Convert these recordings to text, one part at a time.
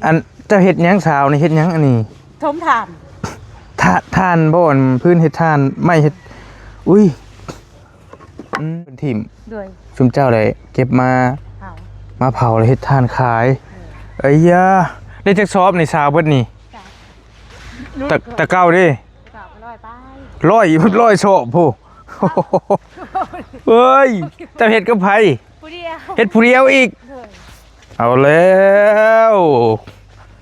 อันจะเฮ็ดหยังสาวนี่เฮ็ดหยังอันนี้ทมถ่านทานบ่อนพื้นเฮ็ดทานไม่เฮ็ดอุ้ยเป็นทีมด้วยชุมเจ้าได้เก็บมาเผาแล้วเฮ็ดทานขายไอ้ยาได้จักซอบนี่สาวเบิดนี่ตะเก้าดิร้อยโชะผู้เฮ้ยจะเฮ็ดกับไผเฮ็ดผู้เดียวอีกเอาแล้ว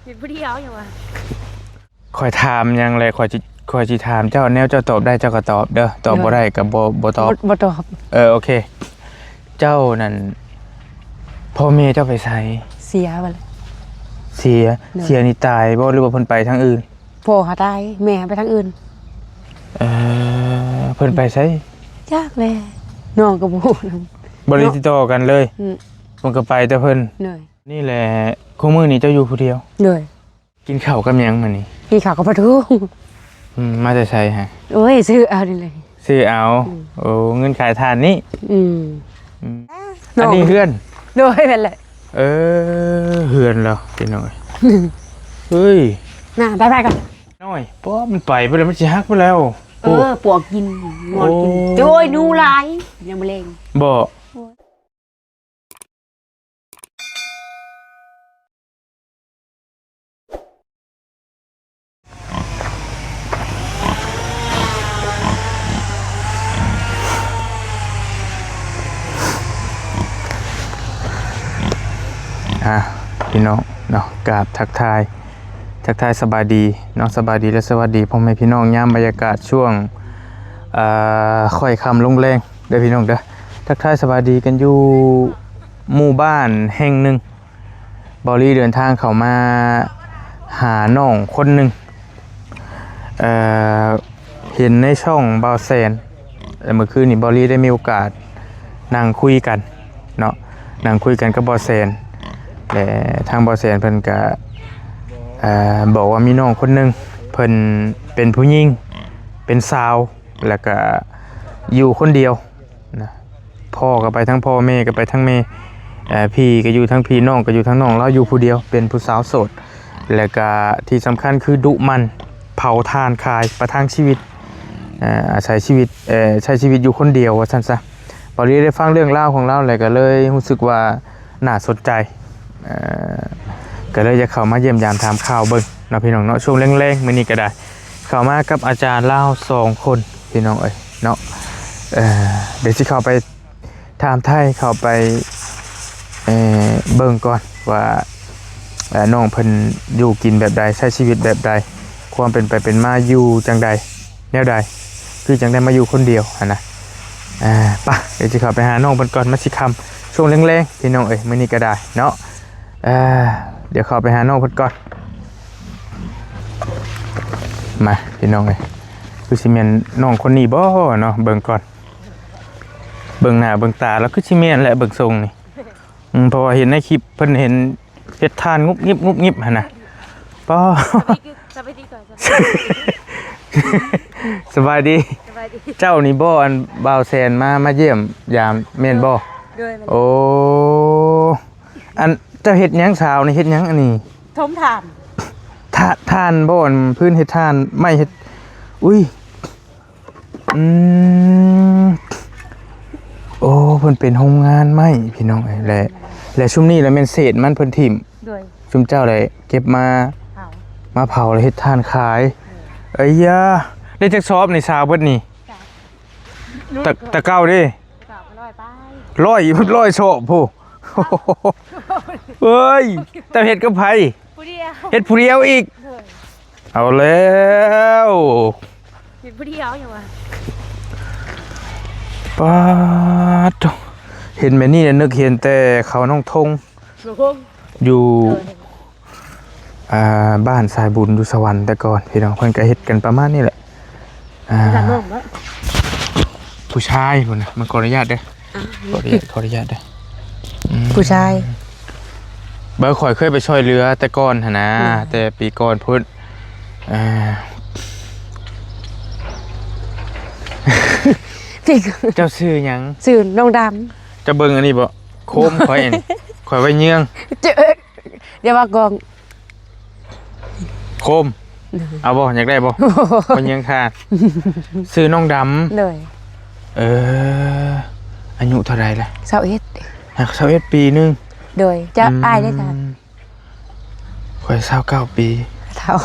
เฮ็ดผู้เดียวอย่างวะคอยถามยังเลยคอยสิถามเจ้าแนวเจ้าตอบได้เจ้าก็ตอบเด้อตอบบ่ได้ก็บ่ตอบบ่ตอบโอเคเจ้านั่นพ่อแม่เจ้าไปไสเสียไปเลยเสียนี่ตายบ่หรือว่าเพิ่นไปทางอื่นพ่อหาตายแม่ไปทางอื่นเพิ่นไปไสยากแลน้องก็บ่บ่ได้ติดต่อกันเลยเพิ่นก็ไปแต่เพิ่นนี่แหละคู่มื้อนี้เจ้าอยู่ผู้เดียวกินข้าวกับหยังมื้อนี้กินข้าวกับปลาทูมาแต่ไสฮะโอ้ยซื้อเอานี่เลยซื้อเอาโอ้เงินขายทานนี่อันนี้เฮือนโดยเป็นแหละเฮือนแล้วพี่น้อยเฮ้ยน่ะไปกันน้อยป้อมันไปแล้วมันสิฮักไปแล้วปวกกินงอนกินโอ้ยนูหลายยังบ่เล่งบ่พี่น้องเนาะกราบทักทายสบายดีเนาะสบายดีและสวัสดีพ่อแม่พี่น้องยามบรรยากาศช่วงค่อยค่ำลงแรงเด้อพี่น้องเด้อทักทายสบายดีกันอยู่หมู่บ้านแห่งหนึ่งบอลี่เดินทางเข้ามาหาน้องคนหนึ่งเห็นในช่องบาวแซนเมื่อคืนนี้บอลี่ได้มีโอกาสนั่งคุยกันเนาะนั่งคุยกันกับบาวแซนแต่ทางบอแซนเพิ่นก็บอกว่ามีน้องคนหนึ่งเพิ่นเป็นผู้หญิงเป็นสาวแล้วก็อยู่คนเดียวนะพ่อก็ไปทั้งพ่อแม่ก็ไปทั้งแม่พี่ก็อยู่ทั้งพี่น้องก็อยู่ทั้งน้องแล้วอยู่ผู้เดียวเป็นผู้สาวโสดแล้วก็ที่สำคัญคือดุมันเผาทานขายประทังชีวิตอาศัยชีวิตใช้ชีวิตอยู่คนเดียวว่าซั่นซะพอได้ฟังเรื่องราวของเราแล้วก็เลยรู้สึกว่าน่าสนใจก็เลยจะเข้ามาเยี่ยมยามถามข่าวเบิ่งเนาะพี่น้องเนาะช่วงแรงๆมื้อนี้ก็ได้เข้ามากับอาจารย์ลาว2คนพี่น้องเนาะเดี๋ยวสิเข้าไปถามไทยเข้าไปเบิ่งก่อนว่าน้องเพิ่นอยู่กินแบบใดใช้ชีวิตแบบใดความเป็นไปเป็นมาอยู่จังใดแนวใดคือจังได้มาอยู่คนเดียวนะป่ะเดี๋ยวสิเข้าไปหาน้องเพิ่นก่อนมาสิค่ำช่วงแรงๆพี่น้องมื้อนี้ก็ได้เนาะเดี๋ยวเข้าไปหาน้องเพิ่นก่อนมาพี่น้องคือสิเมนน้องคนนี้บ่เนาะเบิ่งก่อนเบิ่งหน้าเบิ่งตาแล้วคือสิเมนแหละเบิ่งทรงนี่เพราะว่าเห็นในคลิปเพิ่นเห็นเฮ็ดทานงุบงิบหั่นน่ะป้อสบายดีก่อนสบายดีเจ้านี่บ่อันบ่าวแซนมาเยี่ยมยามแม่นบ่โอ้อันเจ้าเฮ็ดหยังสาวนี่เฮ็ดหยังอันนี้ทมถ่านทานบ่อนพื้นเฮ็ดทานไม่เฮ็ดอุ้ยโอ้เพิ่นเป็นโรงงานไม้พี่น้องและชุมนี้แล้วแม่นเศษมันเพิ่นถิ่มชุมเจ้าได้เก็บมาเผาแล้วเฮ็ดทานขายไอ้ยาได้จักซอบนี่สาวเบิดนี่ตะเก้าดิร้อยโชะผู้เฮ้ยแต่เฮ็ดกับไผเฮ็ดผู้เดียวอีกเอาแล้วเฮ็ดผู้เดียวอย่างวะป้าดเห็นแบบนี้นึกเห็นแต่เขาน้องทงอยู่บ้านสายบุญอยู่สวรรค์แต่ก่อนพี่น้องเพิ่นก็เฮ็ดกันประมาณนี้แหละผู้ชายพุ่นน่ะมันขออนุญาตเด้อขออนุญาตเด้อผู้ชายเบอร์ข่อยเคยไปช่วยเรือแต่ก่อนนะแต่ปีก่อนพุ่นเจ้าชื่อหยังชื่อน้องดำจะเบิ่งอันนี้บ่โคมข่อยอันข่อยไว้เยืองเดี๋ยวว่ากอง โคมเอาบ่อยากได้บ่คนยังขาดซื้อน้องดำ เลย อายุเท่าไรล่ะ 21 หัก21ปีนึง โดยจะอายได้ค่ะ ข่อย29ปี เท่า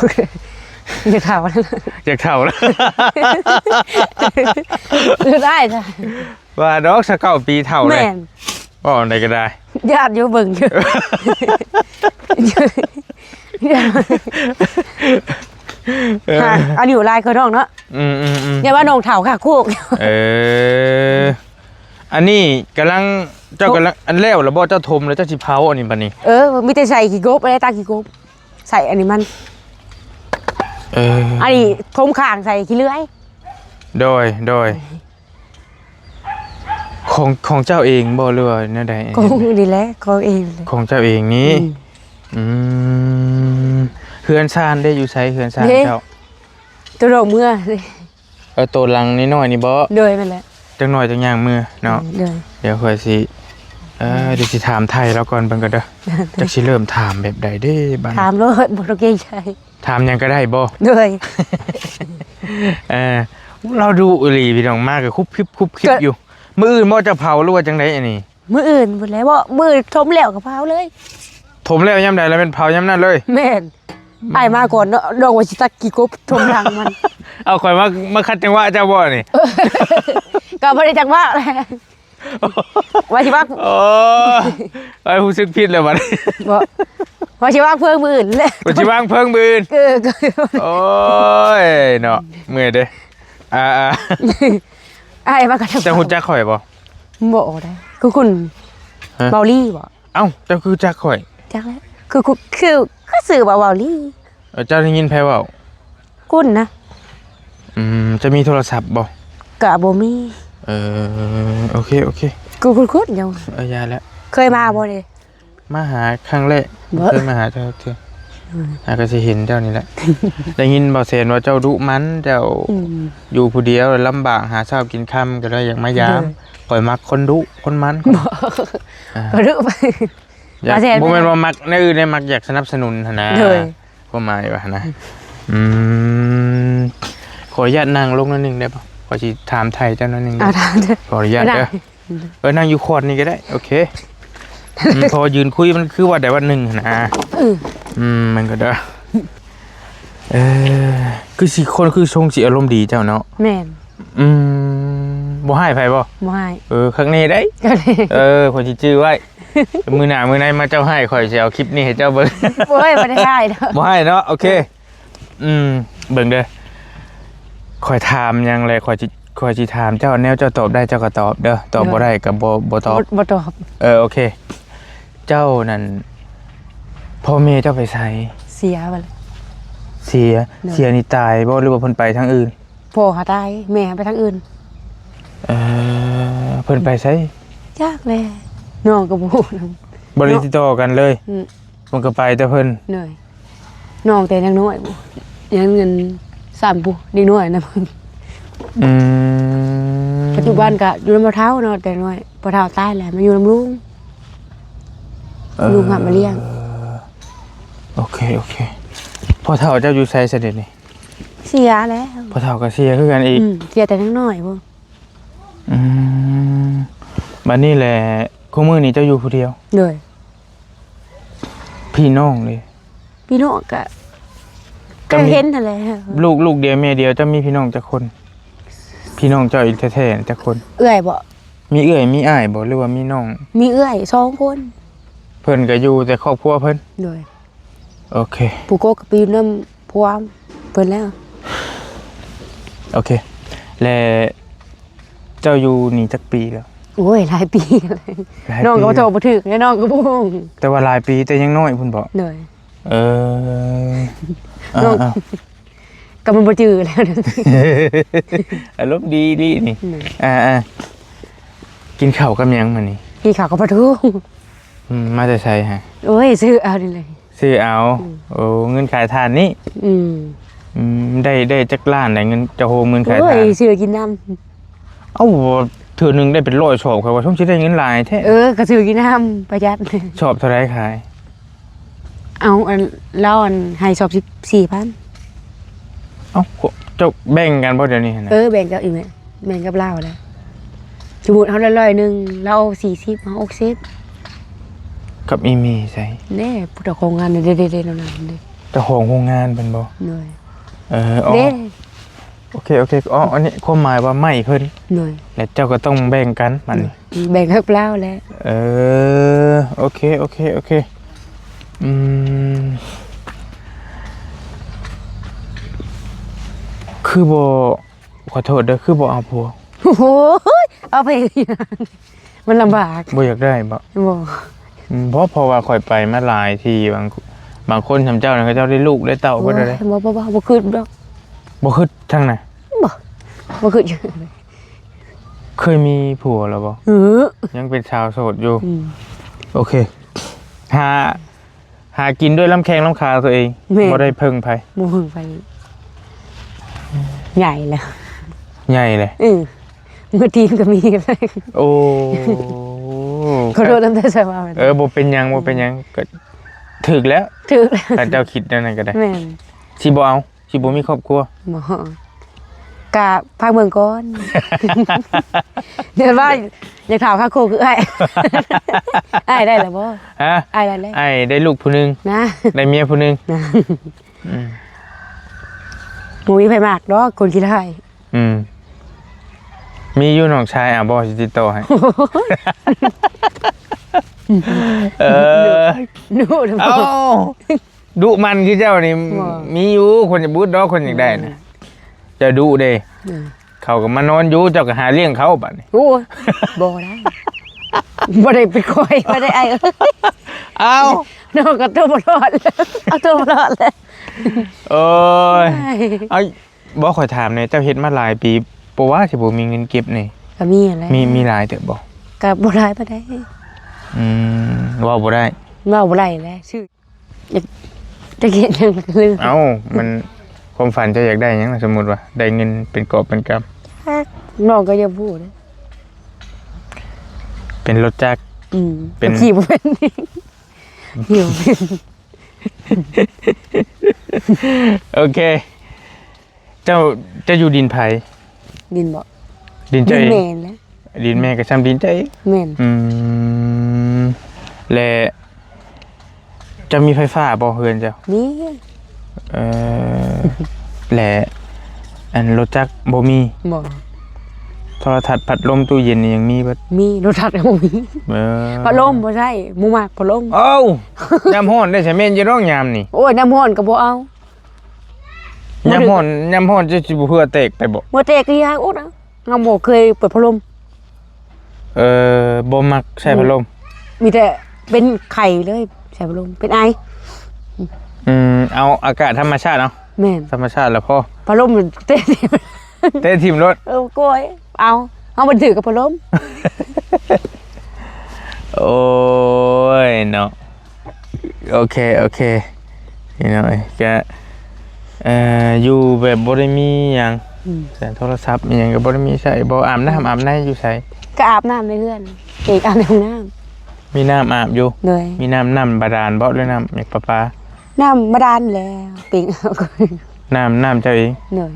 อย่าเท่าแล้ว อยากเฒ่าแล้ว ได้จ้ะ ว่าดอก29ปีเฒ่าเลย แม่น บ่อันใดก็ได้ ญาติอยู่เบิ่งอยู่ค่ะอันอยู่ลายคือน้องเนาะ อย่าว่าน้องเฒ่าค่ะคู่ อันนี้กำลังเจ้ากำลังอันแล้วแล้วบ่เจ้าทมแล้วเจ้าสิเผาอันนี้บัดนี้ มีแต่ใส่ขี้กบอะไรตาขี้กบใส่อันนี้มันอันนี้ทมข้างใส่ขี้เลื้อย โดยของเจ้าเองบ่หรือว่าแนวใด คงดีแล้วของเองเลย ของเจ้าเองนี้เฮือนซ่านได้อยู่ไสเฮือนซ่านเจ้า ตัวเราเมื่อ ตัวหลังน้อยๆนี่บ่ โดยมันแหละ จังหน่อยจังย่างมือเนาะ โดย เดี๋ยวค่อยสิเดี๋ยวสิถามไทยแล้วก่อนเบิ่งก็เด้อจักสิเริ่มถามแบบใดเด้บัด ถามรถบ่ต้องเกรงใจ ถามหยังก็ได้บ่ โดย เราดูอีหลีพี่น้องมากก็คุบคลิปอยู่มื้ออื่นบ่จะเผาหรือว่าจังไดอันนี้ มื้ออื่นพุ่นแล้วบ่มื้อทมแล้วก็เผาเลย ถมแล้วยามใดแล้วเป็นเผายามนั้นเลย แม่นอ้ายมาก่อนเนาะดอกว่าสิตักขี้กบทมหลังมัน เอาข่อยมาคัดจังหวะเจ้าบ่นี่ ก็บ่ได้จักว่าแหละว่าสิว่า โอ้ไอ้ผู้สึกผิดแล้วบัดนี้ บ่ว่าสิว่าเพิ่งมื้ออื่นเลย บ่สิวางเพิ่งบืน ก็ โอ้ยเนาะเมื่อยเด้อ้ายมาก็ เจ้าฮู้จักข่อยบ่ บ่ได้คือคุณเบาลี่บ่ เอ้าเจ้าคือจักข่อย จักแล้วคือสื่อว่าเบาลี่ เจ้าได้ยินไผเว้า คุณนะ จะมีโทรศัพท์บ่ ก็บ่มี โอเคคุณยัง ยาแล้ว เคยมาบ่เด้ มาหาครั้งแรก บ่ เคยมาหาเจ้าเทื่อก็สิเห็นเจ้านี่แหละ ได้ยินบ่เซนว่าเจ้าดุมันเจ้าอยู่ผู้เดียวลำบากหาเช้ากินค่ำก็เลยอยากมายามข่อยมักคนดุคนมัน ก็รึไป อยากบ่แม่นว่ามักในอื่นได้มักอยากสนับสนุนหั่นนะความหมายว่าหั่นนะขออนุญาตนั่งลงนิดนึงได้ป่ะขอสิถามไทยเจ้านิดนึง ถามเด้อ ขออนุญาตเด้อนั่งอยู่คอร์ดนี่ก็ได้โอเคพอยืนคุยมันคือว่าได้วันหนึ่งนะมันก็ได้คือสิคนคือทรงสิอารมณ์ดีเจ้าเนาะ แม่น บ่ให้ไผบ่ บ่ให้ ครั้งนี้ได้ ก็เลย ขอสิจื้อไว้มือหน้ามือในมาเจ้าให้ข่อยสิเอาคลิปนี้ให้เจ้าเบิ่ง บ่ได้ให้เด้อ บ่ให้เนาะโอเคเบิ่งเด้อข่อยถามหยังเลยข่อยสิถามเจ้าแนวเจ้าตอบได้เจ้าก็ตอบเด้อตอบบ่ได้ก็บ่ตอบ บ่ตอบ โอเคเจ้านั่นพ่อแม่เจ้าไปไส เสียไปแล้ว เสียนี่ตายบ่หรือว่าเพิ่นไปทางอื่น พ่อหาตายแม่ไปทางอื่น เพิ่นไปไส ยากเลยน้องก็บ่ฮู้นำ บ่ได้ติดต่อกันเลยมันก็ไปแต่เพิ่น เหนื่อยน้องแต่ยังน้อยบ่ยังเงิน3ผู้เด็กน้อยนะ ปัจจุบันก็อยู่ลำบ่เท้าเนาะแต่น้อยบ่เท้าตายแล้วมาอยู่ลำลุงลุงหับมาเลี้ยง โอเคพ่อเฒ่าเจ้าอยู่ไสเสด็จนี่ เสียแล้ว พ่อเฒ่าก็เสียคือกันอีก เสียแต่ยังน้อยบ่ บัดนี้แหละคู่มื้อนี้เจ้าอยู่ผู้เดียว เลย พี่น้องเลย พี่น้องก็เห็นนั่นแหละ ลูกเดียวแม่เดียวเจ้ามีพี่น้องจักคน พี่น้องเจ้าอีกแท้ๆจักคน เอื้อยบ่ มีเอื้อยมีอ้ายบ่หรือว่ามีน้อง มีเอื้อย2คน เพิ่นก็อยู่แต่ครอบครัวเพิ่น เลย โอเค ผู้โกก็ไปอยู่นำผัวเพิ่นแล้ว โอเคและเจ้าอยู่นี่จักปีแล้ว โอ้ยหลายปีเลย หลายปี น้องก็บ่โทรบ่ถึกแล้วน้องก็บ่ฮู้ แต่ว่าหลายปีแต่ยังน้อยพุ่นบ่ เลย น้อง ก็มันบ่จื้อแล้ว อารมณ์ดีนี่กินข้าวกับหยังมื้อนี้ พี่เขาก็บ่ทู มาแต่ไสฮะ โอ้ยซื้อเอานี่เลย ซื้อเอาโอ้เงินขายทานนี่ได้จักล้านได้เงินจะโฮมเงินขาย โอ้ ทาย น ซื้อกินน้ำ เอ้าเทื่อนึงได้เป็น100ชอบครับว่าต้องสิได้เงินหลายแท้ ก็ซื้อกินน้ำประหยัด ชอบเท่าไรขาย อ เอาอันแล้วอันให้สอบ14,000 เอ้าเจ้าแบ่งกันบ่เดี๋ยวนี้นะ แบ่งกับอีกไหมแบ่งกับเราแล้วสมมุติเขาได้100นึงเรา40เฮา60 กับอีมีใส่ แน่ผู้เจ้าของงานเด้ๆๆนั่นน่ะเด้ เจ้าของโรงงานเป็นบ่ หน่อย อ๋อ เด้ โอเคอ๋ออันนี้ความหมายว่าไม่เพิ่น หน่อย แล้วเจ้าก็ต้องแบ่งกันมันนี่ แบ่งกับเราแล้ว โอเคคือบ่ขอโทษเด้อคือบ่เอาผัว โอ้โหเอาไปมันลำบาก บ่อยากได้บ่ บ่ เพราะว่าข่อยไปมาหลายทีบางคนทำเจ้านะเขาเจ้าได้ลูกได้เต้าบ่ได้เลย บ่คือดอก บ่คือทั้งน่ะ บ่คือ เคยมีผัวแล้วบ่ ยังเป็นชาวโสดอยู่ โอเคหากินด้วยลำแข้งลำขาตัวเองบ่ได้เพิ่งไผ บ่พึ่งไปใหญ่แล้ว ใหญ่เลย เมื่อทีนก็มีเลย โอ้ ขอโทษตั้งแต่สมัย บ่เป็นหยังก็ถึกแล้ว ถูกแล้ว ถ้าเจ้าคิดนั่นนก็ได้ แม่น สิบ่เอาสิบ่มีครอบครัว บ่กะพาเมืองก่อน เดี๋ยวว่าอยากถามค่าโคคืออ้ายได้แล้วบ่ ฮะ อ้ายได้แล้ว ไอ้ได้ลูกผู้หนึง นะ ได้เมียผู้หนึง นะ อืม หมูมีไผมากดอกคนคิดได้ มีอยู่น้องชายบ่สิติดต่อให้ ดูเด้อ เอ้าดุมันคือเจ้านี่ บ่ มีอยู่คนจะบูดดอกคนอยากได้นะจะดุเด้เขาก็มานอนอยู่เจ้าก็หาเลี้ยงเขาบัดนี้ โอ้ยบ่ได้บ่ได้ไปคอยบ่ได้ไอ้ เอ้า น้องก็ตัวบ่รอดแล้วเอาตัวบ่รอดแล้ว โอ้ยเอาบ่ข่อยถามหน่อยเจ้าเฮ็ดมาหลายปีบ่ว่าสิบ่มีเงินเก็บนี่ ก็มีอะไร มีหลายเด้อบ่ ก็บ่ได้บ่ได้ เว้าบ่ได้ เว้าบ่ได้แล้วชื่ออยากจะเฮ็ดหยังคือ เอ้ามันความฝันเจ้าอยากได้หยังล่ะสมมุติว่าได้เงินเป็นกอบเป็นกำ น้องก็อย่าพูดนะ เป็นรถจักร เป็น ขี่บ่เป็นหิวเป็น โอเค เจ้าอยู่ดินไผ ดินบ่ ดินเจ้าเอง แม่นแล้ว ดินแม่ก็ซ้ำดินเจ้าเอง แม่น และจะมีไฟฟ้าบ่เฮือนเจ้า นี่ และอันรถจักรบ่มี บ่ โทรทัศน์พัดลมตู้เย็นนี่ยังมีเบิด มีรถทักก็บ่มีพัดลมบ่ใช่หมู่มากพัดลม เอ้ายามฮ้อนได้ใช่แม่นอยู่ร้องยามนี่ โอ้ยน้ำร้อนก็บ่เอา ยามฮ้อนจะสิบ่เพื่อแตกไปบ่ บ่แตกก็ยากโอ้นะเฮาบ่เคยเปิดพัดลม บ่มักใช้พัดลม มีแต่เป็นไข่เลยใส่พัดลมเป็นไอ เอาอากาศธรรมชาติเนาะ แม่น ธรรมชาติแล้วพอ พัดลมมันเตะ เต้ทีมรถ โกยเอาบ่ถือกับพัดลม โอ้ยเนาะโอเคนี่หน่อยก็อยู่แบบบ่ได้มีหยังแต่โทรศัพท์มีหยังก็บ่ได้มีใช้บ่อาบน้ำอาบในอยู่ไส ก็อาบน้ำในเรือนเอกอาบในห้องน้ำ มีน้ำอาบอยู่ เลย มีน้ำบาดาลบ่หรือน้ำจากประปา น้ำบาดาลแล้วปิงเอาก็ น้ำเจ้าเอง เหนื่อย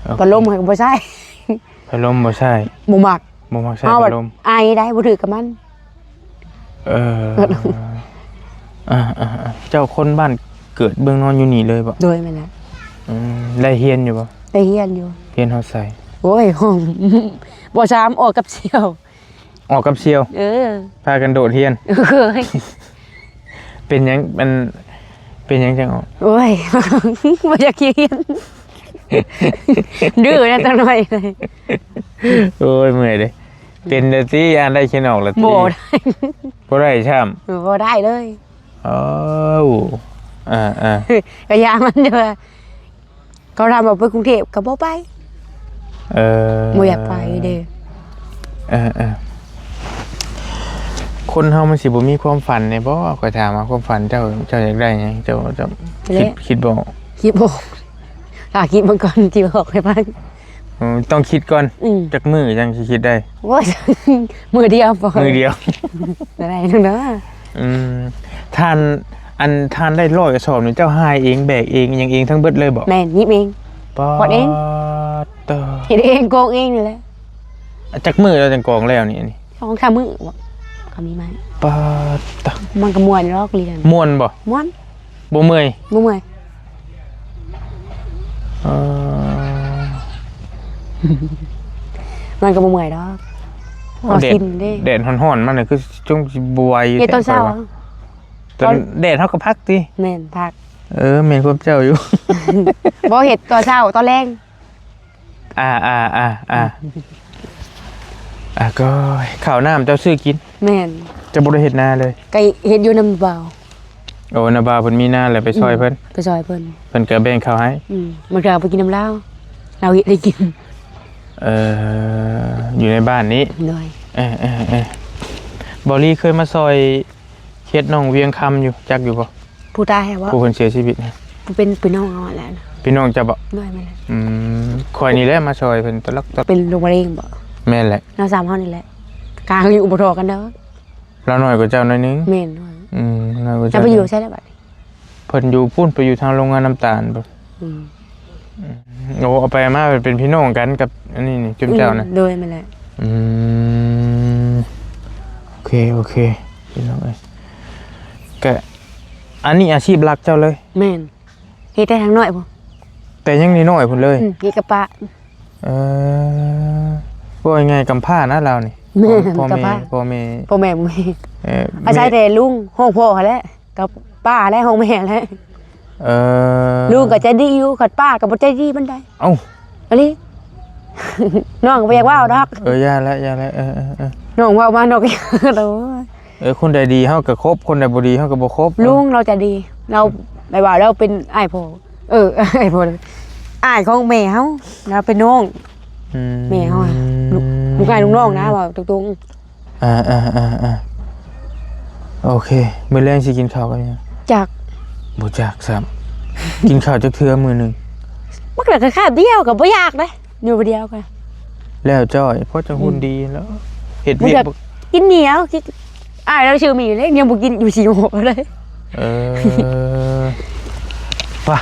โอเค พัดลมก็บ่ใช่ พัดลมบ่ใช่ บ่มัก บ่มักใช้ เอา พัดลม ไอได้บ่ถือกับมัน เจ้าคนบ้านเกิดเบื้องนอนอยู่นี่เลยบ่ โดยมันน่ะ ได้เฮียนอยู่บ่ ได้เฮียนอยู่ เฮียนเฮาใส่ โอ้ยห้อง บ่ซ้ำออกกับเสี่ยว ออกกับเชียว พากันโดดเฮียน เคย เป็นหยังมันเป็นหยังจังออก โอ้ย บ่อยากเฮียน ดื้อนะจังหน่อยเลย โอ้ยเมื่อยเด้เป็นเด้อติอ่านได้เขียนออกแล้วติ บ่ได้ บ่ได้ช้ำ บ่ได้เลย อ้าวก็ยามันเด้อเขาทำเอาไปกรุงเทพก็บ่ไปบ่อยากไปเด้อ คนเฮามันสิบ่มีความฝันเนี่ยบ่ข่อยถามว่าความฝันเจ้าอยากได้หยังเจ้าคิดบ่ คิดบอกถ้าคิดมาก่อนที่บอกให้ฟัง ต้องคิดก่อนจักมือจังสิคิดได้ โอ้ย มือเดียวพอ มือเดียว อะไรนั่นเนาะ ทานได้100กระสอบนี่เจ้าหายเองแบกเองยังเองทั้งเบิดเลยบ่ แม่นยิบเอง ปอ ปอดเอง ต่อ เฮ็ดเองโกงเองนี่แหละ จักมือเราจังกองแล้วนี่อันนี้ 2-3มื้อบ่ก็มีไหม ปอต่อ มันก็ม่วนลอกเรียน ม่วนบ่ ม่วน บ่เมื่อย บ่เมื่อย เอ่อ มันก็บ่เมื่อยดอกพอกินเด้ แดดร้อนๆมันน่ะคือจงสิบวย เฮ็ดตอนเช้า ตอนแดดเฮาก็พักติ แม่นพัก แม่นความเจ้าอยู่ บ่เฮ็ดตอนเช้าตอนแรง ก็ข้าวน้ำเจ้าซื้อกิน แม่น จะบ่ได้เฮ็ดนาเลย ก็เฮ็ดอยู่นำเบา โอ้นาบาเพิ่นมีนาแล้วไปช่วยเพิ่น ไปซอยเพิ่น เพิ่นก็แบ่งข้าวให้ มันก็เอาไปกินน้ำเหล้าเราได้กิน อยู่ในบ้านนี้ หน่อย บอลลี่เคยมาซอยเฮ็ดน้องเวียงคำอยู่จักอยู่บ่ ผู้ตายว่า ผู้เพิ่นเสียชีวิตนะ เป็นน้องเอาแล้วนะ พี่น้องจะบ่ น้อยแม่นแหละ ข่อยนี่แหละมาซอยเพิ่นตะลักตะ เป็นโรคมะเร็งบ่ แม่นแหละ เรา3เฮานี่แหละกลางอยู่อุปทอกันเด้อ เราน้อยกว่าเจ้าหน่อยนึง แม่นน้อย น้อยกว่า จะ เจ้า ไปอยู่ใช่แล้วบัดนี้ เพิ่นอยู่พุ่นไปอยู่ทางโรงงานน้ำตาลบ่ อืม โอ้เอาไปมาเป็นพี่น้องกันกับอันนี้นี่จุ๊บเจ้านะ โดยแม่นแหละ โอเคพี่น้องเอ้ยก็อันนี้อาชีพหลักเจ้าเลย แม่นเฮ็ดได้ทางน้อยบ่ แต่ยังน้อยๆพุ่นเลย เฮ็ดกับปะ ว่ายังไงกำพร้านะเรานี่ แม่ พ่อก ำพร้า พ่อแม่ พ่อแม่บ่มี อา อาศัยแต่ลุงห้องพ่อเขาแหละกับป้าและห้องแม่แหละลุงก็ใจดีอยู่กับป้าก็บ่ใจดีปานใด เอ้า อันนี้ น้องก็บ่อยากว่าวดอก ย่าแล้วน้องว่าวมานอกโอ้ย คนใดดีเฮาก็คบคนใดบ่ดีเฮาก็บ่คบ ลุงเราจะดี เราไม่ว่าเราเป็นอ้ายพ่ออ้ายพ่ออ้ายของแม่เฮาเราเป็นน้องแม่เฮาลูกอ้ายลูกน้องนะว่าตรง โอเคมื้อแรงสิกินข้าวกันยัง ๆจาก บ่จักซ้ำ กินข้าวจักเทื่อมื้อนึง มันก็แค่เดียวก็บ่อยากเด้อยู่ผู้เดียวกัน แล้วจ้อยเพราะจะหุ่นดีแล้วเฮ็ดเวียก กินเหนียวกินอ้ายเราชื่อมีเล็กยังบ่กินอยู่4 โมงเลย ป่ะ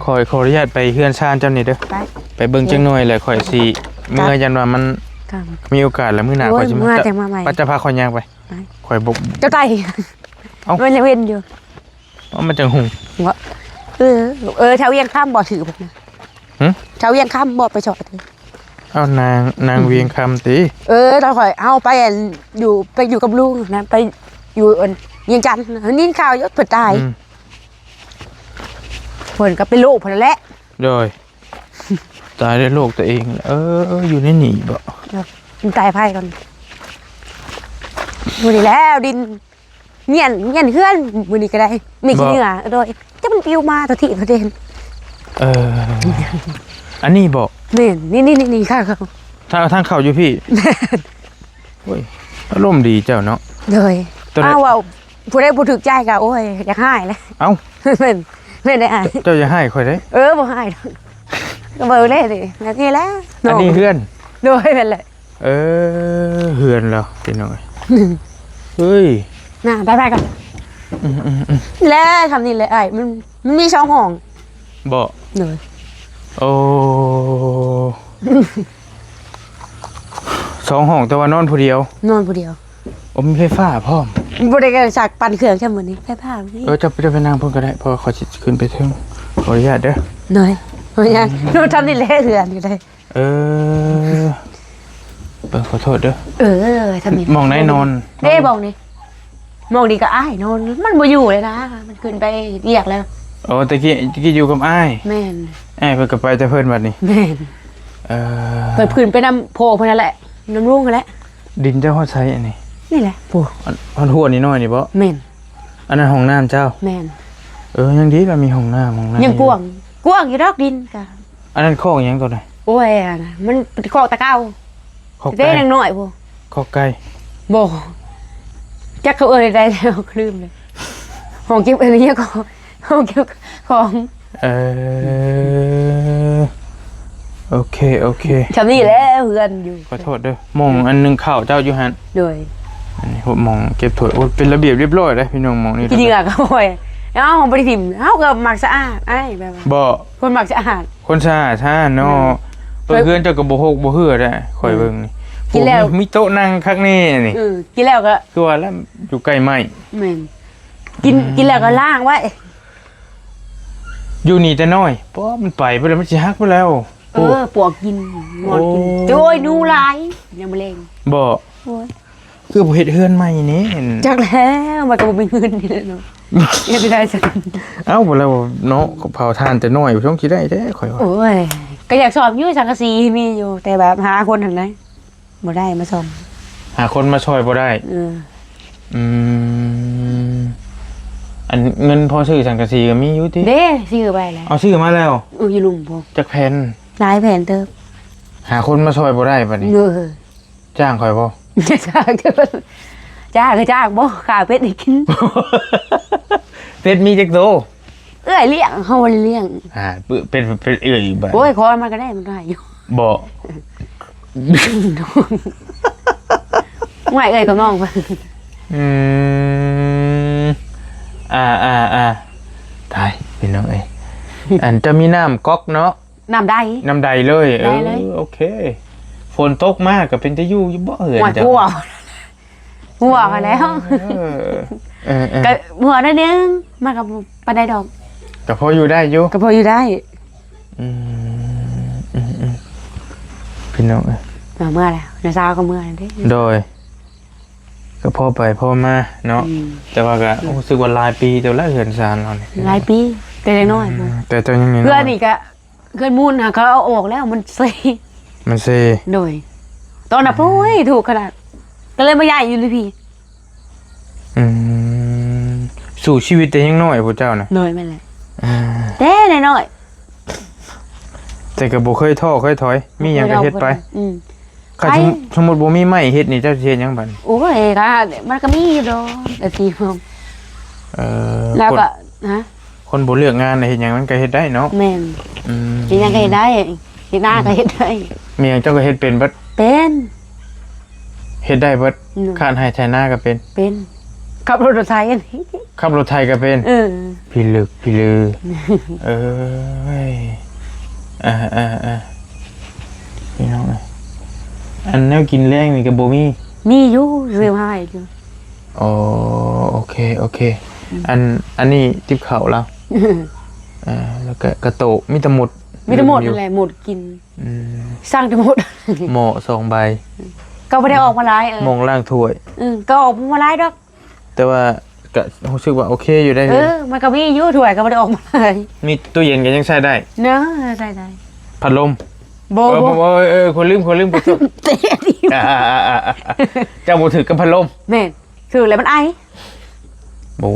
ขออนุญาตไปเฮือนชานเจ้านี่เด้อ ไปเบิ่งจังหน่อยแหละข่อยสิเมื่อยันว่ามันมีโอกาสแล้วมื้อหน้าข่อยสิมาปัจจะพาข่อยย่างไปข่อยบ่ เจ้าไต เอ้า มันยังเว้นอยู่ มันจังหุง ว่าชาวเวียงข้ามบ่ถือผมนะ หึ ชาวเวียงข้ามบ่ไปชอดเลย เอานางเวียงคำติ เราค่อยเอาไปอยู่กับลุงนะไปอยู่เวียงจันทน์นี่ข่าวยศเพิ่นตายเพิ่นก็เป็นลูกเพิ่นแหละ โดยตายด้วยโรคตัวเองอยู่ในนี่บ่ มันตายไผก่อนมื้อนี้แล้วดินเงียนเฮือนมื้อนี้ก็ได้มีขี้เหงื่อโดยจะมันปลิวมาตัวที่ประเด็น อันนี้บ่ แม่นนี่ค่ะเขา ทางเข้าอยู่พี่โอ้ยอารมณ์ดีเจ้าเนาะ เลย ตัวไหน อ้าวว่าผู้ใดบ่ถูกใจก็โอ้ยอยากให้เลย เอ้า แม่นได้อ่าน เจ้าจะให้ข่อยได้ บ่ให้ดอกก็เบิ่งได้สิแล้วนี่แหละ อันนี้เฮือน โดยเป็นแหละ เฮือนแล้วพี่น้อยเฮ้ย น่ะไปก่อนแล้วคำนี้เลยมันมี2ห้อง บ่ เลย โอ้2 ห้องแต่ว่านอนผู้เดียวน อนผู้เดียว มีไฟฟ้าพร้อม บ่ได้กันสักปั่นเครื่องชั่วมื้อนี้ไผพานี่ จะไปนั่งเพิ่นก็ได้เพราะเขาสิขึ้นไปถึงขออนุญาตเด้อ หน่อยบ่ยังนูทำนี่แหละเหือนก็ได้ ขอโทษเด้อ ทำนี่ มองไหนนอน เด้บอกนี่มองดีก็อ้ายนอนมันบ่อยู่เลยนะมันขึ้นไปเรียกแล้ว โอ้ตะกี้อยู่กับอ้าย แม่น อ้ายเพิ่นก็ไปแต่เพิ่นบัดนี้ แม่น เปิดพื้นไปนำโพเพิ่นนั่นแหละน้ำรุ่งนั่นแหละ ดินเจ้าฮอดไสอันนี้ นี่แหละปู อันหัวนี่น้อยนี่บ่ แม่น อันนั้นห้องน้ำเจ้า แม่น ยังดีเรามีห้องน้ำ ยังกว้างอยู่ดอกดินกะ อันนั้นข้อหยังตัวไหน โอ้ยอะนะมันเป็นคอกตะเก้า ข้อ ได้ ไก่ นางน้อยปู ข้อไก่ บ่จักเขาได้แล้วลืมเลยของเก็บอันนี้ก็ของเก็บของ โอเคโอเค ชำนี่แหล้วเพื่อนอยู่ ขอโทษเด้อหมองอันหนึงข้าวเจ้าอยู่หั่น โดย อันนี้ผมมองเก็บถ้วยโอ้ยเป็นระเบียบเรียบร้อยเลยพี่น้องมองนี่ จริงๆอะก็บ่อยเอ้าของบ่ได้ทิ่มเอ้าก็มักสะอาดอ้ายแบบว่า บ่ คนมักสะอาด คนชาชาเนาะเพื่อนเจ้าก็บ่ฮกบ่เฮือได้ข่อยเบิ่งนี่ กินแล้ว มีโต๊ะนั่งข้างนี้นี่ กินแล้วก็ คือว่าแล้วอยู่ใกล้ไม้ แม่นกินแล้วก็ล้างไว้ อยู่นี่แต่น้อยเพราะมันไปแล้วมันสิฮักไปแล้ว ปวกกินงอนกิน โอ้ โอ้ยหนูหลายยังบ่เล่ง บ่ โอ้ย คือบ่เฮ็ดเฮือนใหม่นี่ จักแล้วมันก็บ่มีเงินนี่แหละเนาะเฮ็ดไม่ได้สัก เอ้าบ่แล้วเนาะเผาทานแต่น้อยช่วงสิได้แท้ข่อยว่า โอ้ยก็อยากสอบอยู่สังกะสีมีอยู่ แต่แบบหาคนทางไหนบ่ได้มาสอบ หาคนมาช่วยบ่ได้ อืมอันเงินพอซื้อสังกะสีก็มีอยู่ติ เด้ซื้อไปแล้ว เอาซื้อมาแล้ว อยู่ลุมพอ จักแผ่น หลายแผ่นเติบ หาคนมาช่วยบ่ได้บัดนี้ จ้างข่อยบ่ จ้างก็จ้างบ่ขาเป็ดให้กิน เป็ดมีจักโต เอ้ยเลี้ยงเฮาบ่ได้เลี้ยง เป็นเอื้อยบัด โอ้ยขอมันก็ได้มันได้อยู่ บ่ ไหวเอ้ยกับน้องเพิ่น อืมตายพี่น้องเอ้ยอันจะมีน้ำก๊อกเนาะ น้ำได้ น้ำใดเลย ได้เลย โอเคฝนตกมากก็เป็นจะอยู่บ่เหือน หัว จ้ะ หัวกันแล้ว เออ ก็หัวได้นึงมากับปานใดดอก ก็พออยู่ได้อยู่ ก็พออยู่ได้ อืมพี่น้องเอ้ย เมื่อแล้วนาซาวก็เมื่อแล้วเด้ โดย ก็พอไปพอมาเนาะแต่ว่าก็รู้สึกว่าหลายปีแต่ละเหือนซานเราเนี่ย หลายปีแต่เล็กน้อยบ่ แต่เจ้ายังนี่ เพื่อนนี่ก็เพื่อนมูลน่ะเขาเอาออกแล้วมันเซ มันเซ โดยตอนน่ะโอ้ยถูกขนาดก็เลยมาย้ายอยู่เลยพี่ อืมสู่ชีวิตแต่ยังน้อยพระเจ้านะ น้อยแม่นแหละ อ่า แต่น้อย แต่ก็บ่เคยท้อเคยถอย มีหยังก็เฮ็ดไป ไป สมมุติบ่มีไม้เฮ็ดนี่เจ้าสิเฮ็ดหยังบัด โอ้ยค่ะมันก็มีอยู่ดอกแต่ทีผม แล้วก็ฮะ คนบ่เลือกงานน่ะเฮ็ดหยังมันก็เฮ็ดได้เนาะ แม่น อืม เฮ็ดหยังก็เฮ็ดได้เฮ็ดหน้าก็เฮ็ดได้ มีหยังเจ้าก็เฮ็ดเป็นเบิด เป็น เฮ็ดได้เบิดคานให้ไถนาก็เป็น เป็นขับรถไถอันนี้ ขับรถไถก็เป็น พี่ลึกพี่ลือ เอ้ยพี่น้องเอ้ยอันแนวกินแรงนี่ก็บ่มี มีอยู่ซื้อมาให้อยู่ อ๋อโอเคอันนี้ติ๊บเข่าแล้วแล้วก็กระโตะมีแตะหมด มีทั้งหมดนั่นแหละหมดกินสร้างทั้งหมด หม้อ2ใบ ก็ไม่ได้ออกมาหลายหมองล่างถ้วย ก็ออกมาหลายดอก แต่ว่าก็รู้สึกว่าโอเคอยู่ได้เลย มันก็มีอยู่ถ้วยก็ไม่ได้ออกมาหลาย มีตู้เย็นก็ยังใช้ได้ เนอะใช่ พัดลม โบ คนลืมบ่ถูก เตะดิ เจ้าบ่ถือกับพัดลม แม่นคืออะไรมันไอ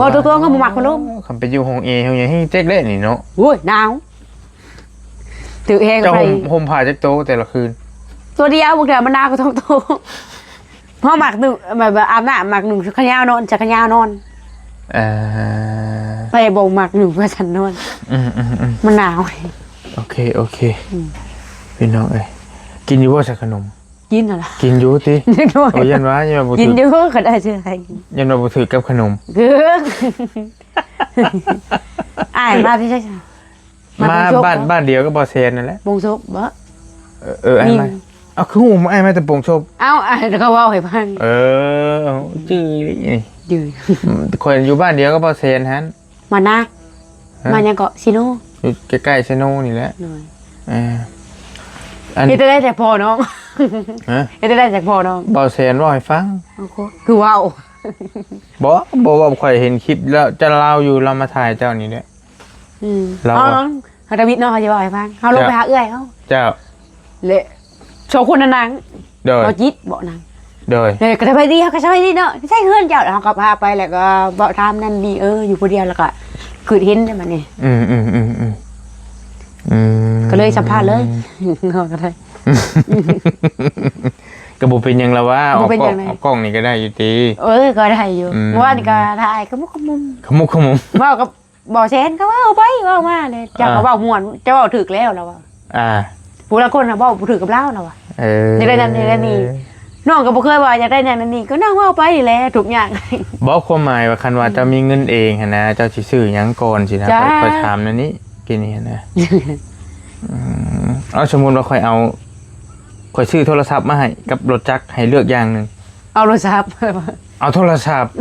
บ่ตัวๆก็บ่มักพัดลม คำไปอยู่ห้องเอห้องหยังให้เจ๊กเล่นนี่เนาะ โอ้ยหนาวถือเอง เจ้า ไป ห่มผ้าจักโตะแต่ละคืน ตัวเดียวบางทีมันหนาวก็ต้องโตเพราะหมักหนึ่งแบบอาบน้ำหมักหนึ่งขยาวนอนจะขยาวนอน ไปบ่หมักหนึ่งเพื่อฉันนอนมันหนาว โอเคพี่น้องเอ้ยกินอยู่บ่สักขนม กินอะไร กินอยู่ติ นิดหน่อย โอ้ยันว่ายันบ่ กิ ถื น อ เยอะก็ได้เชื่อใคร ยันว่าบ่ถือกับขนม คืออ่านมาพี่ใช่ไหม มาบ้านเดียวก็บ่แซนนั่นแหละ บงซบบ่ ไอ้มาเอาคือหูไอ้มาแต่โป่งชบ เอ้าแต่เขาว่าให้พัง จื้อนี่ ยืน คนอยู่บ้านเดียวก็บ่แซนฮั่น มานะมายังเกาะซิโน่ อยู่ใกล้ๆเซโนนี่แหละ หน่อย อัน เฮ็ดได้จากพ่อน้อง ฮะ เฮ็ดได้จากพ่อน้อง บ่แซนว่าให้ฟัง โอ้โหคือว้าว บ่ว่าข่อยเห็นคลิปแล้วจะเล่าอยู่เรามาถ่ายเจ้านี่แหละ เรา เอาน้องฮาดาวิดเนาะเขาจะบอกให้ฟังเขาลงไปหาเอื้อยเขา เจ้า เละโชว์คนนาง โดย เขาจิตบอกนาง โดย เลยก็สบายดีเขาก็สบายดีเนาะใช่เพื่อนเจ้าแล้วเขาก็พาไปแล้วก็บอกทำนั่นดีอยู่คนเดียวแล้วก็คือเห็นได้มันนี่ ก็เลยสัมภาษณ์เลยเขาก็ได้ กระบุเป็นยังละว่า บ่เป็นหยังไง เอากล้องนี่ก็ได้อยู่ตี ก็ได้อยู่เมื่อวานนี่ก็ถ่ายก็มุกขมุม ขมุกขมุม ว่ากับบอกเชนก็ว่าเอาไปว่ามาเลยเจ้าก็ว่าม่วนเจ้าว่าถึกแล้วแล้วว่า ผู้ละคนน่ะบ่ถือกับเราน่ะว่ะ อยากได้นั่นอยากได้นี่ น้องก็บ่เคยว่าอยากได้นั่นนี่ก็นั่งเว้าไปนี่แหละทุกอย่าง บ่ความหมายว่าคันว่าจะมีเงินเองหั่นนะเจ้าสิซื้อหยังก่อนสินะ จ้า ค่อยถามนั่นนี่กินนี่หั่นนะเอาสมมุติว่าค่อยซื้อโทรศัพท์มาให้กับรถจักรให้เลือกอย่างหนึง เอาโทรศัพท์ เอาโทรศัพท์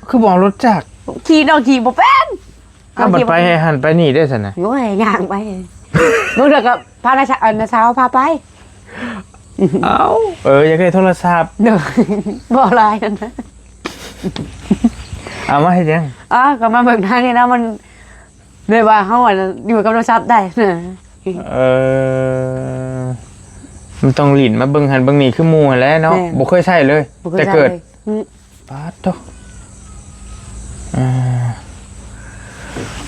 คือบ่เอารถจักร ขี่น้องขี่บ่เป็น เอาบัดไปให้หันไปนี่ได้ซั่นน่ะ โอ้ยย่างไปมึงเดี๋ยวก็พานาสาวพาไป เอาอยากได้โทรศัพท์ เด้อบ่อะไรนั่นนะ เอามาให้ยัง ก็มาเบิ่งทางนี่นะมันเลยว่าเฮาอ่ะอยู่กับโทรศัพท์ได้นะ มันต้องหลินมาเบิ่งหันเบิ่งนี่คือหมู่หั่นแหล้วเนาะบ่เคยใช้เลย บ่คย แต่ ใช้ เกิด ลย ปาดโต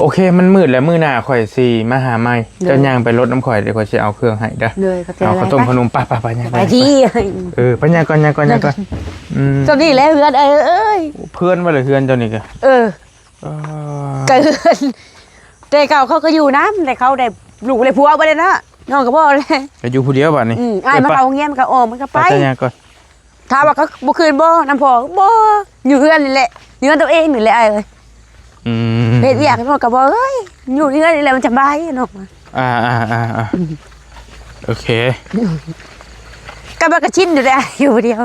โอเคมันมืดแล้วมื้อหน้าข่อยสิมาหาใหม่เจ้าย่างไปรถน้ำข่อยเดี๋ยวข่อยสิเอาเครื่องให้เด้อ เลยเข้าใจ เอาข้าวต้มขนมไปย่าง ไปที่ ไปย่างก่อนเจ้านี่แหละเฮือนเอ้ย เพื่อนว่าเลยเพื่อนเจ้านี่ก็ เกินแต่เก่าเขาก็อยู่น้ำแต่เขาได้ลูกได้ผัวบ่ได้นะน้องก็บ่เลย ก็อยู่ผู้เดียวบัดนี้ อ้ายมาเข้าโรงเรียนมันก็ออกมันก็ไป ไปย่างก่อน ถามว่าเขาบ่คืนบ่น้ำพอบ่อยู่เฮือนนี่แหละเฮือนตัวเองนี่แหละอ้ายเอ้ยเฮ็ดเวียกน้องก็บ่เอ้ยอยู่เฮือนนี่แหละมันสบายน้อง โอเค ก็มันก็ชินอยู่ได้อยู่ผู้เดียว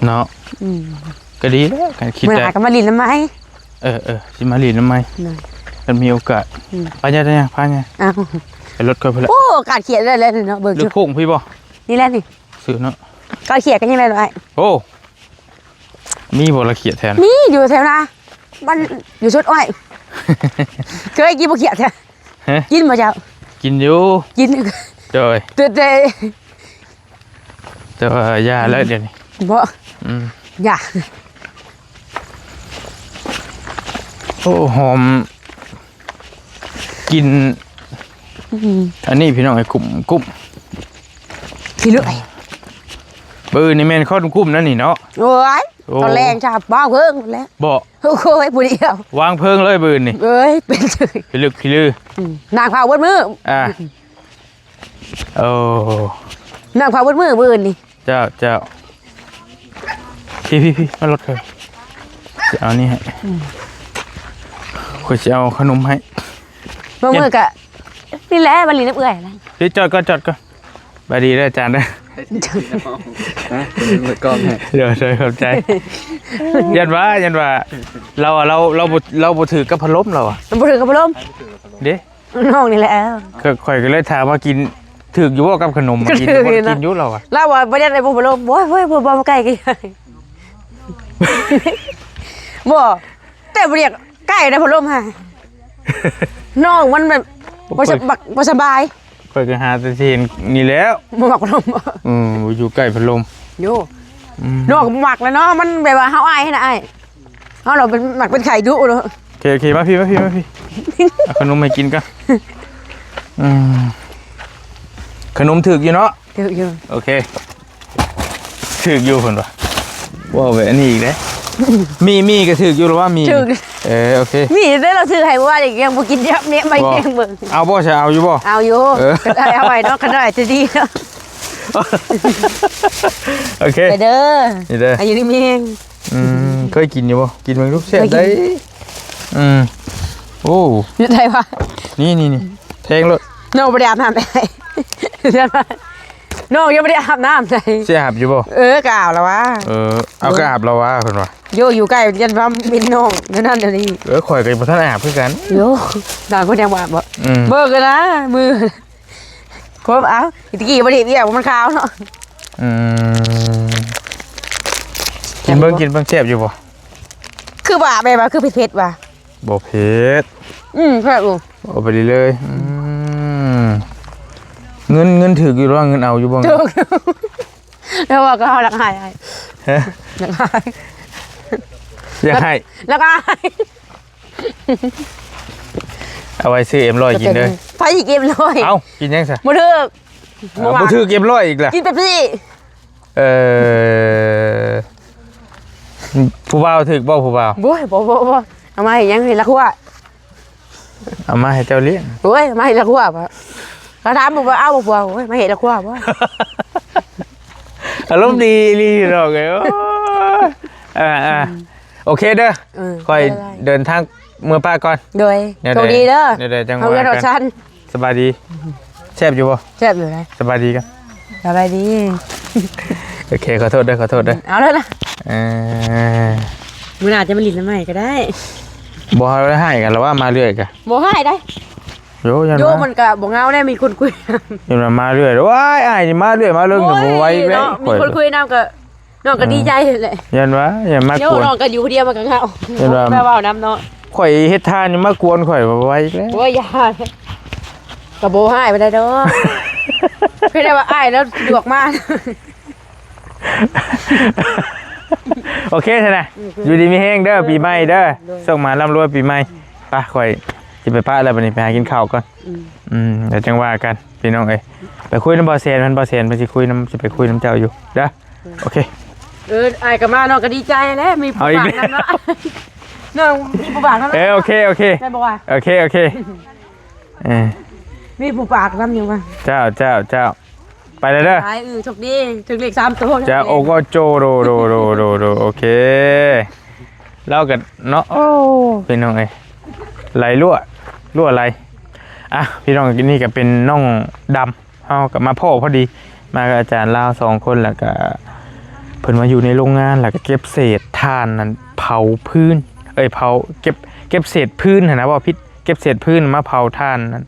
เนาะก็ดีแล้วกันคิด มื้อห ได้ น้าก็มาลินน้ำไม้ สิมาหลีนทำไมมันมีโอกาสไปยังพายัง อ้าว ไปรถก่อนเพื่อน โอ้การเขียนได้แล้วเนาะเบิ่ง ลึ จุ กพุ่งพี่บ่ นี่แหละนี่ ซื้อเนาะ การเขียนกันยังไงล่ะไอ้ โอ้มีบ่ละเขียดแทน มีอยู่แถวนามันอยู่ชุดอ้อยเคยกินบ่เขียนแท้กินบ่เจ้า กินอยู่ กิน เจ้ย ตื่นเต้ เจ้ายาแล้วเดี๋ยวนี้ บ่อย่า โอ้หอมกินอันนี้พี่น้องไอ้กุ้ม ขี้เลื่อย ปืนนี่แม่นข้อกุ้มนั่นนี่เนาะ โอ้ยตอนแรงจ้าบ้าเพิ่งหมดแล้ว บ่ โอ้ยผู้เดียว วางเพิงเลยปืนนี่ เอ้ยเป็นเลย ขี้ลึกขี้ลือน างเผาเบิดมือ โอ้ นางเผาเบิดมือมื้อนี่ เจ้าพี่มารถเลยจะเอานี่ให้คุยจะเอาขนมให้ บางมื้อก็นี่แหละบันลีน้ำเอื้อยนะ พี่จอดก่อนบายดีได้อาจารย์ได้เดี๋ยวช่วยขอบใจยันว่าเราบ่ถือกับพัดลมเราอ่ะ บ่ถือกับพัดลม เด้ น้องนี่แหละ ข่อยก็เลยถามว่ากินถืออยู่ว่ากับขนมกินบ่กินอยู่เราอ่ะ เราว่าบ่ได้ได้บ่พัดลมบ่บ่ใกล้กันบ่แต่บ่เรียกใกล้ได้พัดลมฮะน้องมันแบบบ่สบาย ข่อยก็หาแต่เห็นนี่แล้ว บ่มักพัดลม อยู่ใกล้พัดลม โยน้องบ่มักแล้วเนาะมันแบบว่าเฮาอายให้นะอ้ายเฮาเราเป็นมักเป็นไข่ดุเนาะ โอเคมาพี่เอาขนมให้กินกันขนมถึกอยู่เนาะ ถืออยู่ โอเคถึกอยู่เพิ่นว่าว้าวอันนี้อีกเด้มีก็ถึกอยู่หรือว่ามีโอเค มีได้เราซื้อให้ว่าอย่างยังบ่กินยับเนี่ยไม่แย่งเบิ่ง เอาบ่ใช่เอาอยู่บ่ เอาอยู่ได้เอาไว้เนาะคันได้จะดีเนาะ โอเค ไปเด้อ นี่เด้อ อายุนี่มีเอง เคยกินอยู่บ่กินมันลูกเสียได้โอ้ อยู่ไทยวะ นี่แทงเลย น้องบ่ได้อาบน้ำได้น้องยังบ่ได้อาบน้ำได้ เสียหับอยู่บ่ กล่าวแล้ววะ เอากระอาบเราว่าเพิ่นว่า อยู่ใกล้ยันว่าเป็นน้องนั่นเดี๋ยวนี้ ข่อยก็บ่ทันอาบคือกัน นางคนยังว่าบ่เบิกกันนะมือครบเอาตะกี้บ่ได้เรียกมันขาวเนาะ กินเบิ่งแซ่บอยู่บ่ คือว่าแบบว่าคือเผ็ดๆว่ะ บ่เผ็ด แซ่บอยู่ เอาไปเลยเงินถืออยู่หรือว่าเงินเอาอยู่บ่ ถูกแล้วว่าก็เอาหลักหาย ฮะ หลักหาย อยากให้ แล้วก็ เอาไว้ซื้อM100กินเด้อ ไปอีกเกมเลย เอากินยังซะ บ่ถึก บ่ถือM100อีกล่ะ กินเป๊ปซี่ ผู้บ่าวถือบ่ผู้บ่าว บ่เอามาให้ยังให้ละคั่ว เอามาให้เจ้าเลี้ยง โอ้ยมาให้ละคั่วป่ะ เขาถามบอกว่าเอ้าบอกว่าโอ้ยมาเห็นแล้วกลัวบ่ อารมณ์ดีลีหรอกไงโอเคเด้อค่อยเดินทางเมื่อป้าก่อน โดยโชคดีเด้อ เดี๋ยวจังหวะ เอาเงินรถชัน สบายดีแซ่บอยู่บ่ เจ็บอยู่เลย สบายดีกัน สบายดี โอเคขอโทษเด้อเอาแล้วนะ เออ มือหนาจะมาหลินแล้วใหม่ก็ได้ บ่ได้ให้กันแล้วว่ามาเรื่อยกัน บ่ให้ได้ โยยัน โย มา มันก็บ่เงาได้มีคนคุย ยันมาเรื่อยว้ายอ้ายนี่มาเรื่อยมาเรื่องกับบ่ไหว้เว้ย เนาะมีคนคุยน้ำก็น้องก็ดีใจแหละ ยันวะอย่ามาก โย วน น้องก็อยู่คนเดียวมันก็เงา เห็นว่า แม่ว่าน้ำเนาะ ข่อยเฮ็ดทานนี่มากวนข่อยบ่ไหว้อีกแล้ว โอ้ยอย่าก็บ่ให้ไปได้ดอกเพิ่นได้ว่าอ้ายแล้วสะดวกมาก โอเคใช่ไหมอยู่ดีมีแห้งเด้อปีใหม่เด้อส่งมาร่ำรวยปีใหม่ไปข่อยจะไปป้าแล้วบัดนี้ไปหากินข้าวก่อนเดี๋ยวจังว่ากันพี่น้องเอ้ยไปคุยน้ำบอเซนมันบอเซนไปสิคุยน้ำจะไปคุยน้ำเจ้าอยู่เด้อโอเค อ้ายก็มาน้องก็ดีใจแล้วมีผู้ฝากนำเนาะน้องมีผู้ฝากนำ โอเคแม่บอกว่า โอเคมีผู้ฝากนำอยู่มา เจ้าไปเลยเด้อ ไปโชคดีถึงเลข3ตัว จะโอโกโจโดโอเคเล่ากันเนาะโอ้พี่น้องเอ้ยไหลรั่วไหลอ่ะพี่น้องนี่ก็เป็นน้องดำเฮากับมาพ่อพอดีมากับอาจารย์ลาว2คนแล้วก็เพิ่นมาอยู่ในโรงงานแล้วก็เก็บเศษถ่านนั้นเผาพื้นเผาเก็บเศษพื้นนะว่าพิษเก็บเศษพื้นมาเผาถ่านนั้น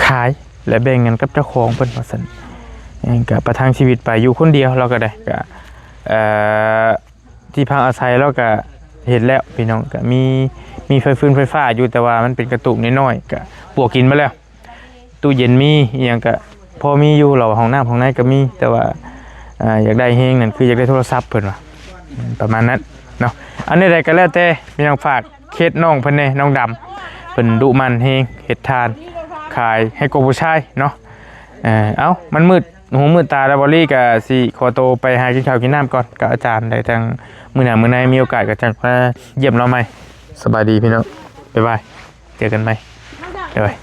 ขายและแบ่งกันกับเจ้าของเพิ่นว่าซั่นก็ประทังชีวิตไปอยู่คนเดียวเราก็ได้ก็ที่พักอาศัยเราก็เห็นแล้วพี่น้องก็มีไฟฟ้าอยู่แต่ว่ามันเป็นกระตุกน้อยๆก็ปวกกินมาแล้วตู้เย็นมีอหยังก็พอมีอยู่เราห้องน้ำห้องในก็มีแต่ว่าอยากได้เฮงนั่นคืออยากได้โทรศัพท์เพิ่นว่าประมาณนั้นเนาะอันนี้ใดก็แล้วแต่พี่น้องฝากเคสน้องเพิ่นน้องดำเพิ่นดุมันเฮงเฮ็ดทานขายให้กผู้ชายเนาะมันมืดหูมืดตาแล้วบอลลี่กับสิขอโตไปหากินข้าวกินน้ำก่อนกับอาจารย์ได้ทั้งมื้อหน้ามื้อในมีโอกาสก็จะมาเยี่ยมเราใหม่สบายดีพี่น้องบ๊ายบายเจอกันใหม่บ๊ายบาย